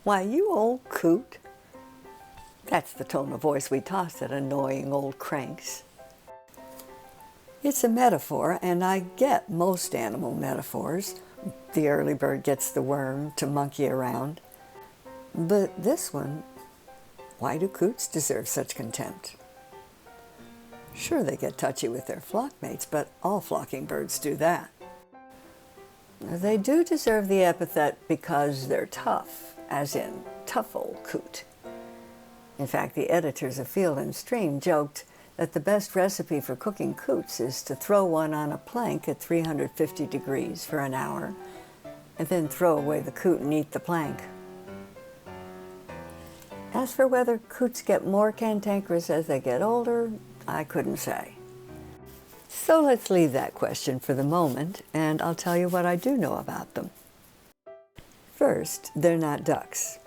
Why, you old coot. That's the tone of voice we toss at annoying old cranks. It's a metaphor, and I get most animal metaphors. The early bird gets the worm to monkey around. But this one, why do coots deserve such contempt? Sure, they get touchy with their flock mates, but all flocking birds do that. They do deserve the epithet because they're tough, as in tough old coot. In fact, the editors of Field and Stream joked that the best recipe for cooking coots is to throw one on a plank at 350 degrees for an hour, and then throw away the coot and eat the plank. As for whether coots get more cantankerous as they get older, I couldn't say. So let's leave that question for the moment, and I'll tell you what I do know about them. First, they're not ducks.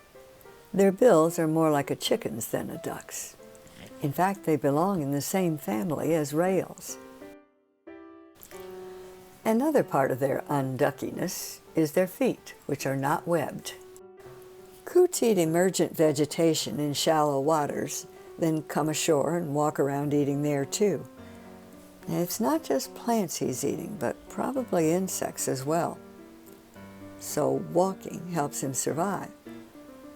Their bills are more like a chicken's than a duck's. In fact, they belong in the same family as rails. Another part of their unduckiness is their feet, which are not webbed. Coots eat emergent vegetation in shallow waters, then come ashore and walk around eating there too. And it's not just plants he's eating, but probably insects as well. So walking helps him survive,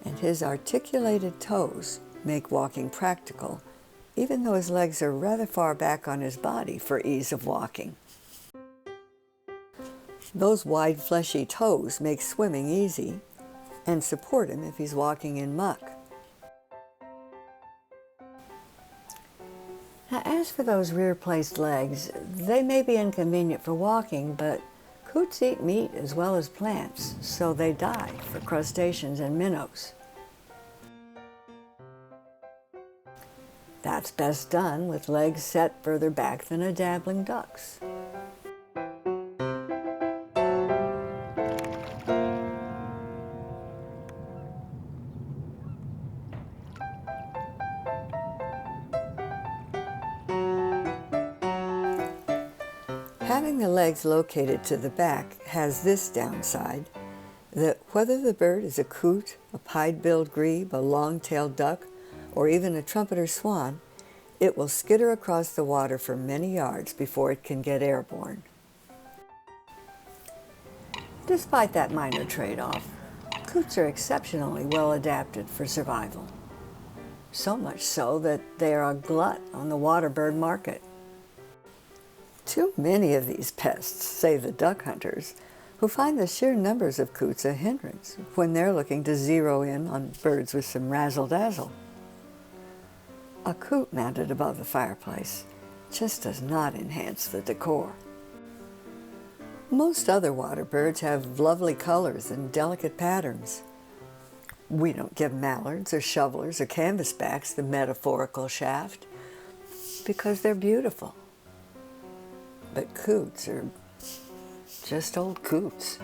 and his articulated toes make walking practical, even though his legs are rather far back on his body for ease of walking. Those wide, fleshy toes make swimming easy and support him if he's walking in muck. Now, as for those rear-placed legs, they may be inconvenient for walking, but coots eat meat as well as plants, so they die for crustaceans and minnows. That's best done with legs set further back than a dabbling duck's. Having the legs located to the back has this downside, that whether the bird is a coot, a pied-billed grebe, a long-tailed duck, or even a trumpeter swan, it will skitter across the water for many yards before it can get airborne. Despite that minor trade-off, coots are exceptionally well adapted for survival. So much so that they are a glut on the water bird market. Too many of these pests, say the duck hunters, who find the sheer numbers of coots a hindrance when they're looking to zero in on birds with some razzle-dazzle. A coot mounted above the fireplace just does not enhance the decor. Most other water birds have lovely colors and delicate patterns. We don't give mallards or shovelers or canvasbacks the metaphorical shaft because they're beautiful. But coots are just old coots.